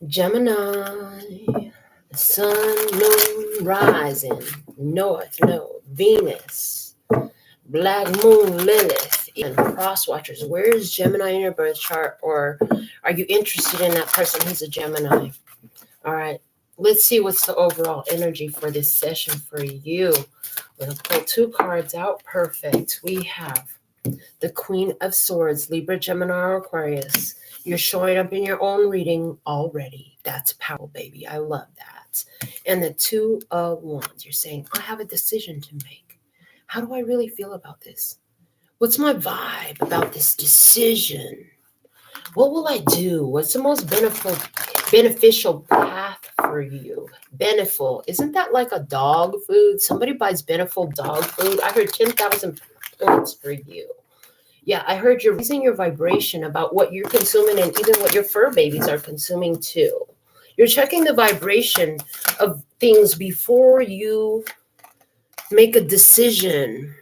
Gemini, sun, moon, rising, north node, Venus, black moon, Lilith, and cross watchers. Where is Gemini in your birth chart? Or are you interested in that person who's a Gemini? All right, let's see what's the overall energy for this session for you. We're going to pull 2 cards out. Perfect. We have the Queen of Swords, Libra, Gemini, or Aquarius. You're showing up in your own reading already. That's powerful, baby. I love that. And the 2 of Wands. You're saying, I have a decision to make. How do I really feel about this? What's my vibe about this decision? What will I do? What's the most beneficial path for you? Beneful. Isn't that like a dog food? Somebody buys Beneful dog food. I heard 10,000 points for you. Yeah, I heard you're raising your vibration about what you're consuming and even what your fur babies are consuming too. You're checking the vibration of things before you make a decision.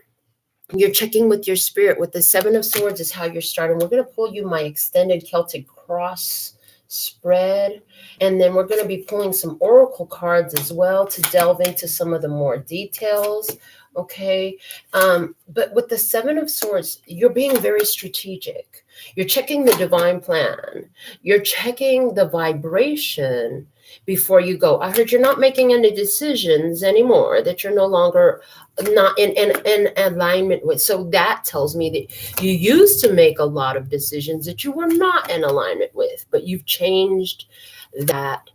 You're checking with your spirit. With the 7 of Swords is how you're starting. We're going to pull you my extended Celtic cross spread. And then we're going to be pulling some oracle cards as well to delve into some of the more details. Okay. But with the 7 of Swords, you're being very strategic. You're checking the divine plan. You're checking the vibration before you go. I heard you're not making any decisions anymore, that you're no longer not in alignment with. So that tells me that you used to make a lot of decisions that you were not in alignment with, but you've changed that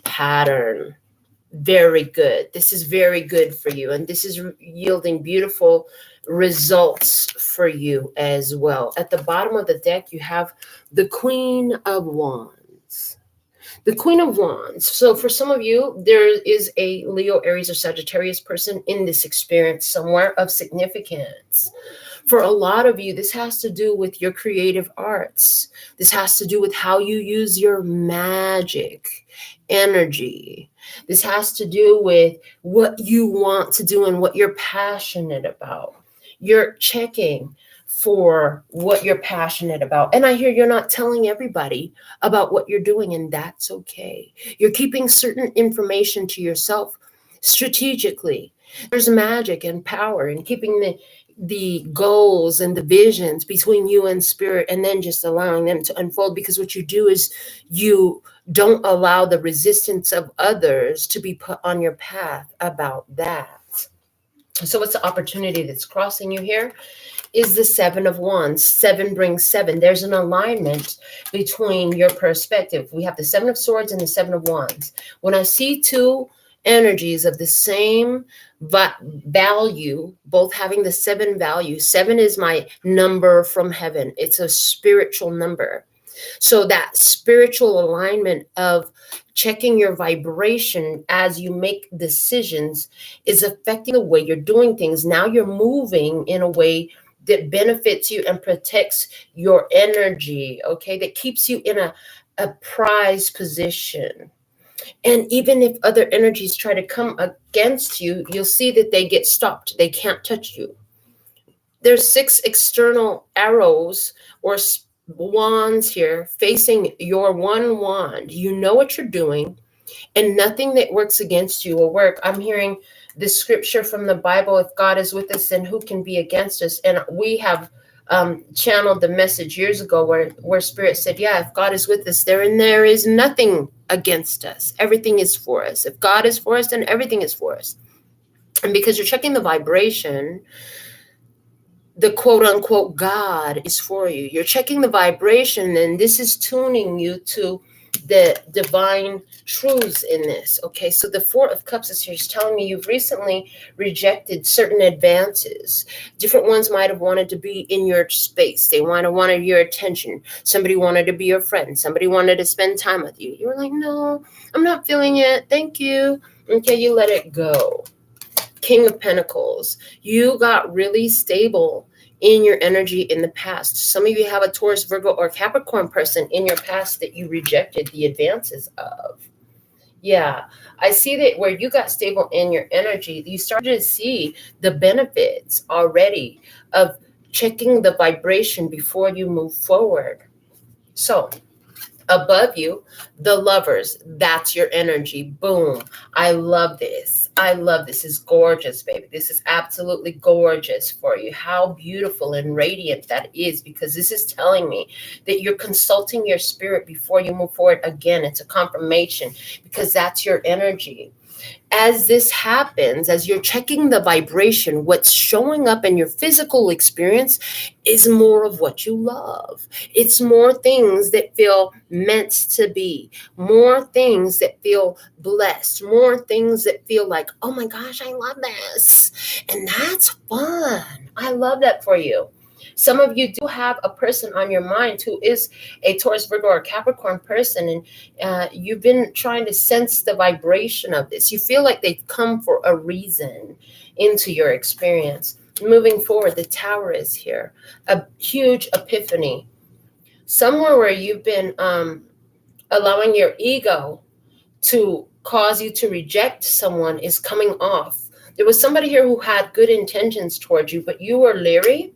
pattern. Very good. This is very good for you. And this is yielding beautiful results for you as well. At the bottom of the deck, you have the Queen of Wands. The Queen of Wands. So for some of you, there is a Leo, Aries, or Sagittarius person in this experience somewhere of significance. For a lot of you, this has to do with your creative arts. This has to do with how you use your magic energy. This has to do with what you want to do and what you're passionate about. You're checking for what you're passionate about. And I hear you're not telling everybody about what you're doing, and that's okay. You're keeping certain information to yourself strategically. There's magic and power in keeping the goals and the visions between you and spirit, and then just allowing them to unfold, because what you do is you don't allow the resistance of others to be put on your path about that. So what's the opportunity that's crossing you here? Is the 7 of Wands. 7 brings 7. There's an alignment between your perspective. We have the 7 of Swords and the 7 of Wands. When I see 2 energies of the same value, both having the 7 value, 7 is my number from heaven. It's a spiritual number. So that spiritual alignment of checking your vibration as you make decisions is affecting the way you're doing things. Now you're moving in a way that benefits you and protects your energy, okay? That keeps you in a prized position. And even if other energies try to come against you, you'll see that they get stopped. They can't touch you. There's 6 external arrows or wands here facing your one wand. You know what you're doing, and nothing that works against you will work. I'm hearing the scripture from the Bible, if God is with us, then who can be against us? And we have channeled the message years ago where Spirit said, yeah, if God is with us, there is nothing against us. Everything is for us. If God is for us, then everything is for us. And because you're checking the vibration, the quote unquote God is for you. You're checking the vibration, and this is tuning you to the divine truths in this. Okay, so the 4 of Cups is here. It's telling me you've recently rejected certain advances. Different ones might have wanted to be in your space. They might have wanted your attention. Somebody wanted to be your friend. Somebody wanted to spend time with you. You were like, no, I'm not feeling it. Thank you. Okay, you let it go. King of Pentacles. You got really stable in your energy in the past. Some of you have a Taurus, Virgo, or Capricorn person in your past that you rejected the advances of. Yeah, I see that where you got stable in your energy, you started to see the benefits already of checking the vibration before you move forward. So above you, the Lovers, that's your energy. Boom. I love this. I love this. This is gorgeous, baby. This is absolutely gorgeous for you. How beautiful and radiant that is, because this is telling me that you're consulting your spirit before you move forward. Again, it's a confirmation, because that's your energy. As this happens, as you're checking the vibration, what's showing up in your physical experience is more of what you love. It's more things that feel meant to be, more things that feel blessed, more things that feel like, oh my gosh, I love this. And that's fun. I love that for you. Some of you do have a person on your mind who is a Taurus, Virgo, or Capricorn person, and you've been trying to sense the vibration of this. You feel like they've come for a reason into your experience. Moving forward, the Tower is here, a huge epiphany. Somewhere where you've been allowing your ego to cause you to reject someone is coming off. There was somebody here who had good intentions towards you, but you were leery.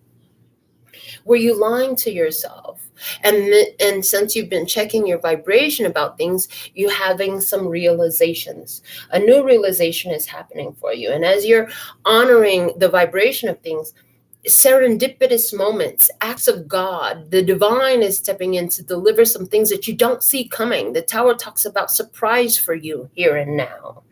Were you lying to yourself? And since you've been checking your vibration about things, you're having some realizations. A new realization is happening for you. And as you're honoring the vibration of things, serendipitous moments, acts of God, the divine is stepping in to deliver some things that you don't see coming. The Tower talks about surprise for you here and now.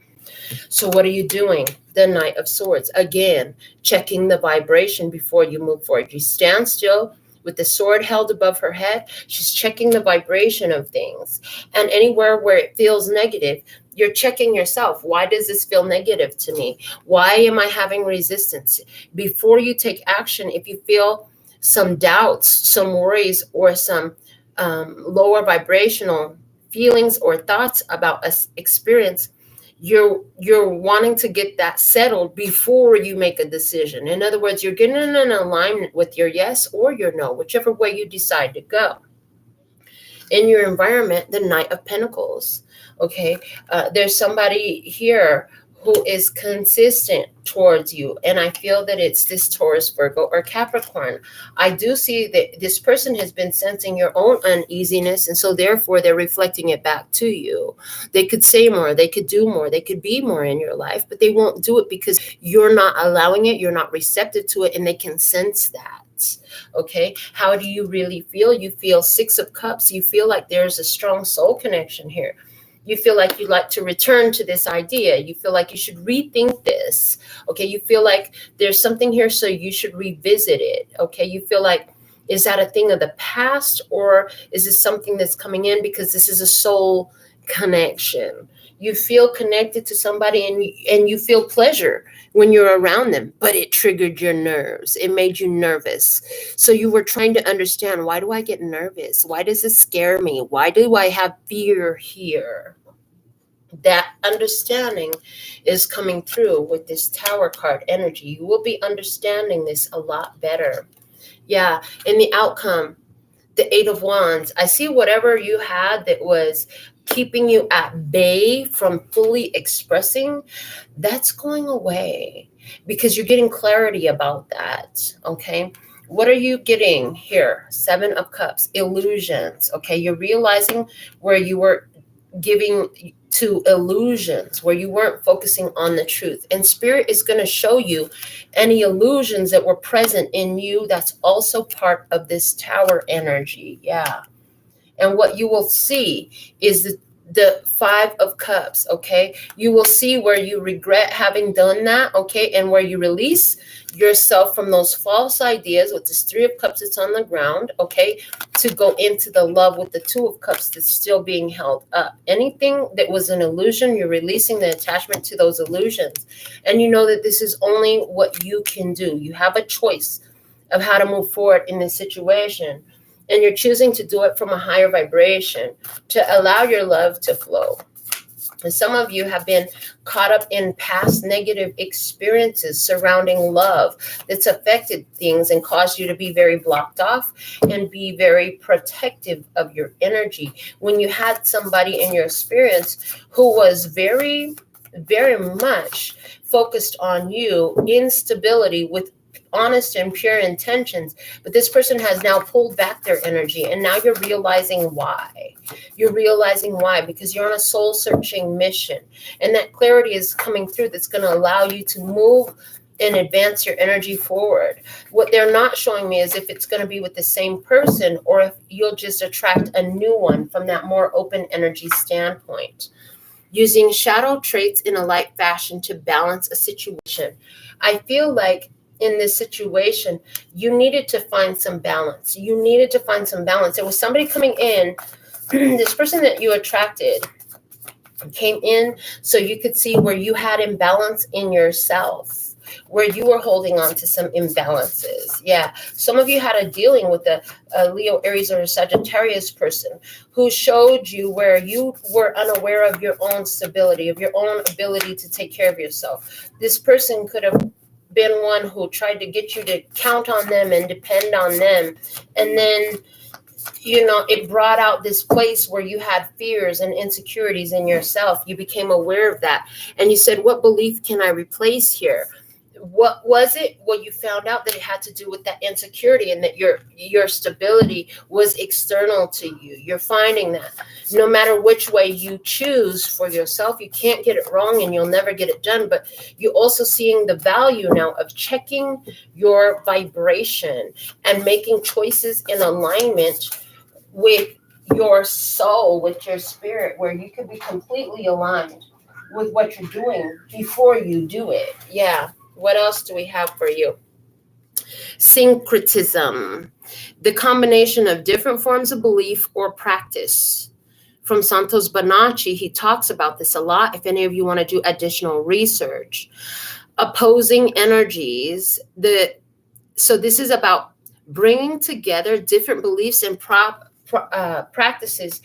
So what are you doing? The Knight of Swords. Again, checking the vibration before you move forward. You stand still with the sword held above her head. She's checking the vibration of things. And anywhere where it feels negative, you're checking yourself. Why does this feel negative to me? Why am I having resistance? Before you take action, if you feel some doubts, some worries, or some lower vibrational feelings or thoughts about an experience, you're wanting to get that settled before you make a decision. In other words, you're getting in an alignment with your yes or your no, whichever way you decide to go. In your environment, the Knight of Pentacles. Okay, there's somebody here who is consistent towards you, and I feel that it's this Taurus, Virgo, or Capricorn. I do see that this person has been sensing your own uneasiness, and so therefore they're reflecting it back to you. They could say more, they could do more, they could be more in your life, but they won't do it because you're not allowing it, you're not receptive to it, and they can sense that. Okay, how do you really feel? You feel Six of Cups. You feel like there's a strong soul connection here. You feel like you'd like to return to this idea. You feel like you should rethink this. Okay, you feel like there's something here, so you should revisit it. Okay, you feel like, is that a thing of the past, or is this something that's coming in because this is a soul connection? You feel connected to somebody, and you feel pleasure when you're around them, but it triggered your nerves. It made you nervous. So you were trying to understand, why do I get nervous? Why does it scare me? Why do I have fear here? That understanding is coming through with this Tower card energy. You will be understanding this a lot better. Yeah, in the outcome, the Eight of Wands, I see whatever you had that was keeping you at bay from fully expressing, that's going away because you're getting clarity about that. Okay. What are you getting here? Seven of Cups, illusions. Okay. You're realizing where you were giving to illusions, where you weren't focusing on the truth. And Spirit is going to show you any illusions that were present in you. That's also part of this Tower energy. Yeah. And what you will see is the Five of Cups, okay? You will see where you regret having done that, okay? And where you release yourself from those false ideas with this Three of Cups that's on the ground, okay? To go into the love with the Two of Cups that's still being held up. Anything that was an illusion, you're releasing the attachment to those illusions. And you know that this is only what you can do. You have a choice of how to move forward in this situation. And you're choosing to do it from a higher vibration to allow your love to flow. And some of you have been caught up in past negative experiences surrounding love that's affected things and caused you to be very blocked off and be very protective of your energy. When you had somebody in your experience who was very, very much focused on you, instability with honest and pure intentions, but this person has now pulled back their energy, and now you're realizing why. You're realizing why, because you're on a soul searching mission, and that clarity is coming through that's going to allow you to move and advance your energy forward. What they're not showing me is if it's going to be with the same person or if you'll just attract a new one from that more open energy standpoint. Using shadow traits in a light fashion to balance a situation. I feel like in this situation, you needed to find some balance. You needed to find some balance. There was somebody coming in, this person that you attracted came in so you could see where you had imbalance in yourself, where you were holding on to some imbalances. Yeah. Some of you had a dealing with a Leo, Aries, or a Sagittarius person who showed you where you were unaware of your own stability, of your own ability to take care of yourself. This person could have been one who tried to get you to count on them and depend on them. And then, it brought out this place where you had fears and insecurities in yourself. You became aware of that. And you said, what belief can I replace here? What was it? Well, you found out that it had to do with that insecurity and that your stability was external to you. You're finding that no matter which way you choose for yourself, you can't get it wrong and you'll never get it done. But you're also seeing the value now of checking your vibration and making choices in alignment with your soul, with your spirit, where you can be completely aligned with what you're doing before you do it. Yeah. What else do we have for you? Syncretism, the combination of different forms of belief or practice. From Santos Bonacci, he talks about this a lot. If any of you want to do additional research, opposing energies. So this is about bringing together different beliefs and practices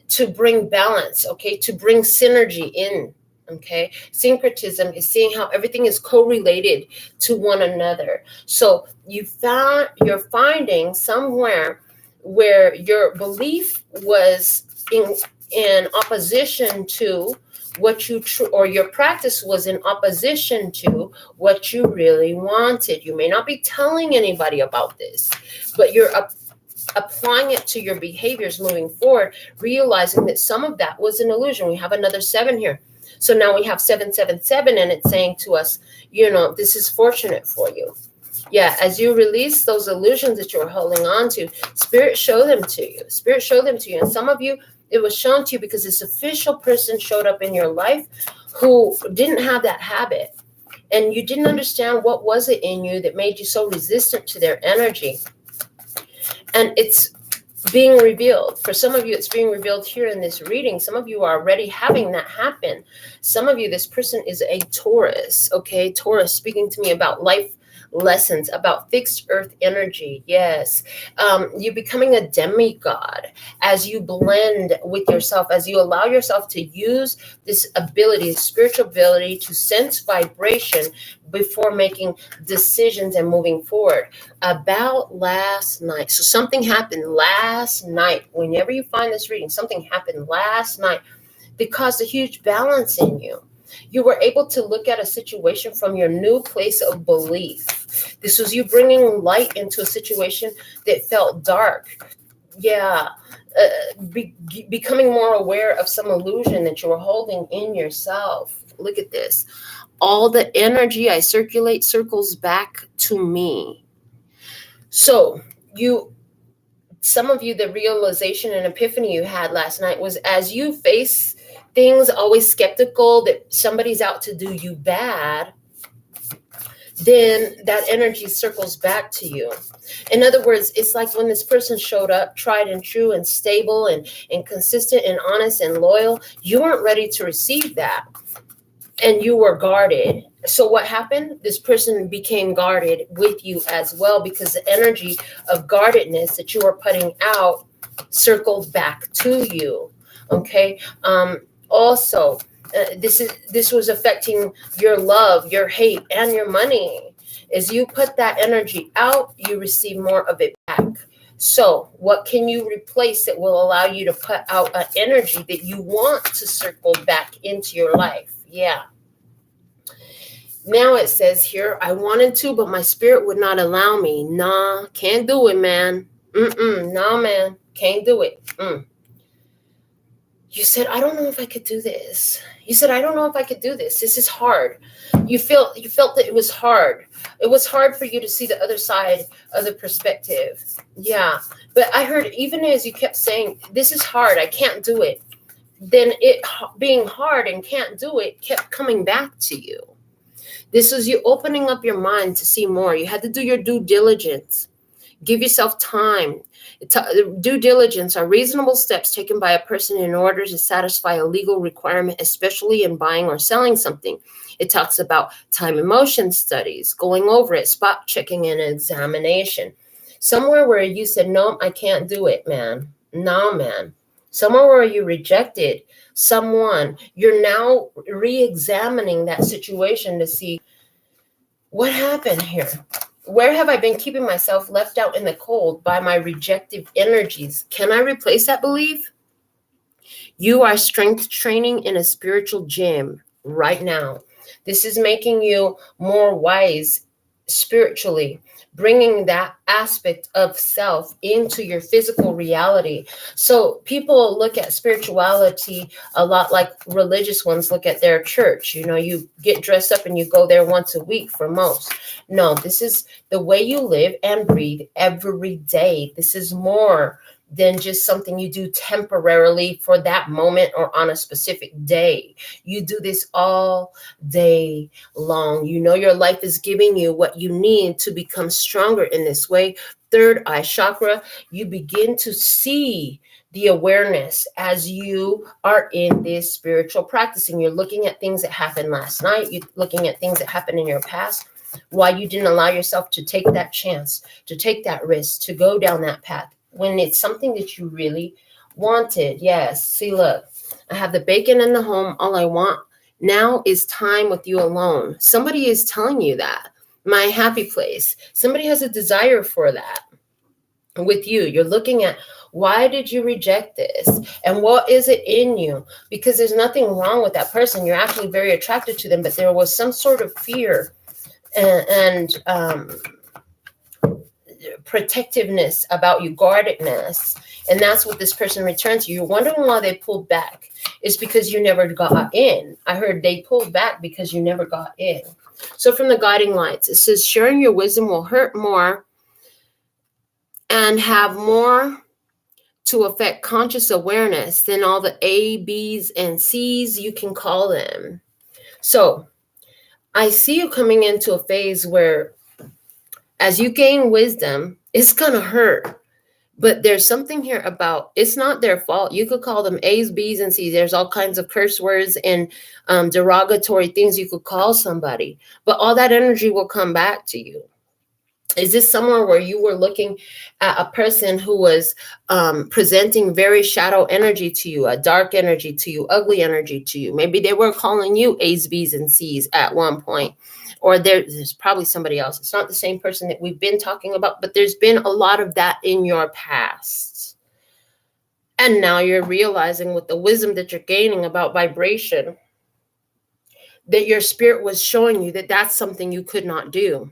to bring balance, okay, to bring synergy in. Okay, syncretism is seeing how everything is correlated to one another. So you're finding somewhere where your belief was in opposition to what you or your practice was in opposition to what you really wanted. You may not be telling anybody about this, but you're applying it to your behaviors moving forward, realizing that some of that was an illusion. We have another 7 here. So now we have 777, and it's saying to us, this is fortunate for you. Yeah, as you release those illusions that you're holding on to, Spirit show them to you. Spirit show them to you. And some of you, it was shown to you because this official person showed up in your life who didn't have that habit. And you didn't understand what was it in you that made you so resistant to their energy. And it's being revealed. For some of you, it's being revealed here in this reading. Some of you are already having that happen. Some of you, this person is a Taurus, okay? Taurus speaking to me about life lessons, about fixed earth energy. Yes. You're becoming a demigod as you blend with yourself, as you allow yourself to use this ability, spiritual ability to sense vibration before making decisions and moving forward. About last night. So something happened last night. Whenever you find this reading, something happened last night that caused a huge balance in you. You were able to look at a situation from your new place of belief. This was you bringing light into a situation that felt dark. Yeah. Becoming more aware of some illusion that you were holding in yourself. Look at this. All the energy I circulate circles back to me. So some of you, the realization and epiphany you had last night was as you face things, always skeptical that somebody's out to do you bad, then that energy circles back to you. In other words, it's like when this person showed up, tried and true and stable and consistent and honest and loyal, you weren't ready to receive that. And you were guarded. So what happened? This person became guarded with you as well, because the energy of guardedness that you were putting out circled back to you. Okay. Also, this was affecting your love, your hate, and your money. As you put that energy out, you receive more of it back. So what can you replace that will allow you to put out an energy that you want to circle back into your life? Yeah. Now it says here, I wanted to, but my spirit would not allow me. Nah, can't do it, man. Nah, man, can't do it. You said, I don't know if I could do this. You said, I don't know if I could do this. This is hard. You felt that it was hard. It was hard for you to see the other side of the perspective. Yeah. But I heard, even as you kept saying, this is hard, I can't do it, then it being hard and can't do it kept coming back to you. This was you opening up your mind to see more. You had to do your due diligence. Give yourself time. Due diligence are reasonable steps taken by a person in order to satisfy a legal requirement, especially in buying or selling something. It talks about time and motion studies, going over it, spot checking, and examination. Somewhere where you said, no, I can't do it, man. No, man. Somewhere where you rejected someone, you're now re-examining that situation to see what happened here. Where have I been keeping myself left out in the cold by my rejective energies? Can I replace that belief? You are strength training in a spiritual gym right now. This is making you more wise spiritually, bringing that aspect of self into your physical reality. So people look at spirituality a lot like religious ones look at their church. You know, you get dressed up and you go there once a week for most. No, this is the way you live and breathe every day. This is more than just something you do temporarily for that moment or on a specific day. You do this all day long. You know your life is giving you what you need to become stronger in this way. Third eye chakra, you begin to see the awareness as you are in this spiritual practicing. You're looking at things that happened last night. You're looking at things that happened in your past. Why you didn't allow yourself to take that chance, to take that risk, to go down that path when it's something that you really wanted. Yes. See, look, I have the bacon in the home. All I want now is time with you alone. Somebody is telling you that. My happy place. Somebody has a desire for that with you. You're looking at, why did you reject this? And what is it in you? Because there's nothing wrong with that person. You're actually very attracted to them, but there was some sort of fear and protectiveness about you, guardedness. And that's what this person returned to you. You're wondering why they pulled back. It's because you never got in. I heard they pulled back because you never got in. So from the guiding lights, it says sharing your wisdom will hurt more and have more to affect conscious awareness than all the A, B's, and C's you can call them. So I see you coming into a phase where as you gain wisdom, it's going to hurt. But there's something here about, it's not their fault. You could call them A's, B's, and C's. There's all kinds of curse words and derogatory things you could call somebody. But all that energy will come back to you. Is this somewhere where you were looking at a person who was presenting very shadow energy to you, a dark energy to you, ugly energy to you? Maybe they were calling you A's, B's, and C's at one point. Or there's probably somebody else. It's not the same person that we've been talking about, but there's been a lot of that in your past. And now you're realizing with the wisdom that you're gaining about vibration, that your spirit was showing you that that's something you could not do.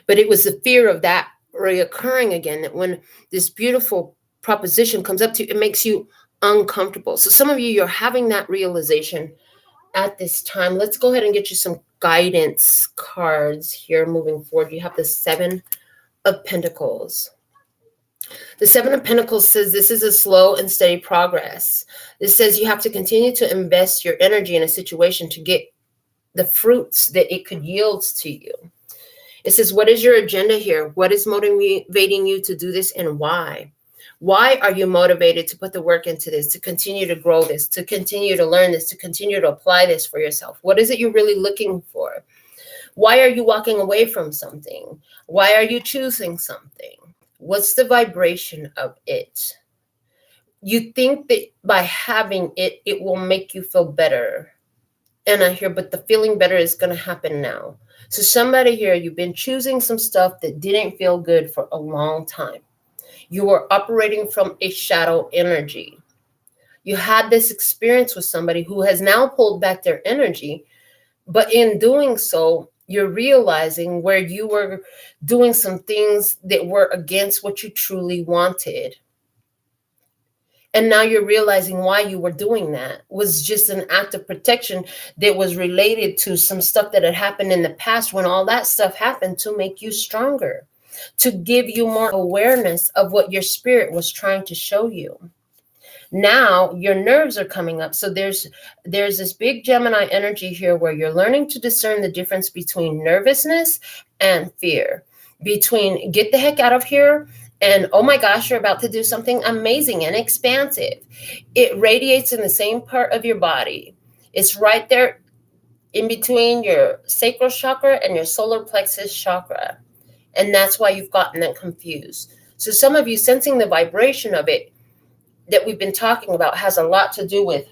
But it was the fear of that reoccurring again, that when this beautiful proposition comes up to you, it makes you uncomfortable. So some of you, you're having that realization at this time. Let's go ahead and get you some guidance cards here moving forward. You have the Seven of Pentacles. The Seven of Pentacles says this is a slow and steady progress. This says you have to continue to invest your energy in a situation to get the fruits that it could yield to you. It says, what is your agenda here? What is motivating you to do this and why? Why are you motivated to put the work into this, to continue to grow this, to continue to learn this, to continue to apply this for yourself? What is it you're really looking for? Why are you walking away from something? Why are you choosing something? What's the vibration of it? You think that by having it, it will make you feel better. And I hear, but the feeling better is going to happen now. So somebody here, you've been choosing some stuff that didn't feel good for a long time. You were operating from a shadow energy. You had this experience with somebody who has now pulled back their energy, But in doing so, you're realizing where you were doing some things that were against what you truly wanted. And now you're realizing why you were doing that was just an act of protection that was related to some stuff that had happened in the past, when all that stuff happened to make you stronger, to give you more awareness of what your spirit was trying to show you. Now your nerves are coming up. So there's this big Gemini energy here where you're learning to discern the difference between nervousness and fear, between get the heck out of here and oh my gosh, you're about to do something amazing and expansive. It radiates in the same part of your body. It's right there in between your sacral chakra and your solar plexus chakra. And that's why you've gotten that confused. So some of you sensing the vibration of it that we've been talking about has a lot to do with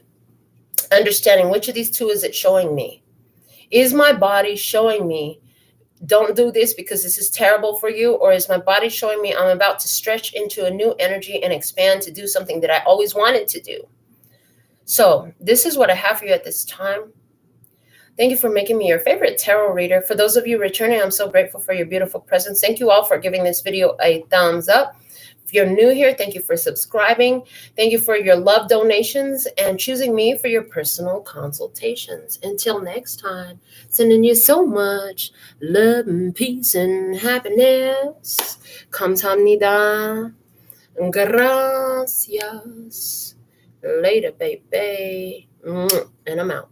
understanding which of these two is it showing me. Is my body showing me, don't do this because this is terrible for you? Or is my body showing me I'm about to stretch into a new energy and expand to do something that I always wanted to do? So this is what I have for you at this time. Thank you for making me your favorite tarot reader. For those of you returning, I'm so grateful for your beautiful presence. Thank you all for giving this video a thumbs up. If you're new here, thank you for subscribing. Thank you for your love donations and choosing me for your personal consultations. Until next time, sending you so much love and peace and happiness. 감사합니다. Gracias. Later, baby. And I'm out.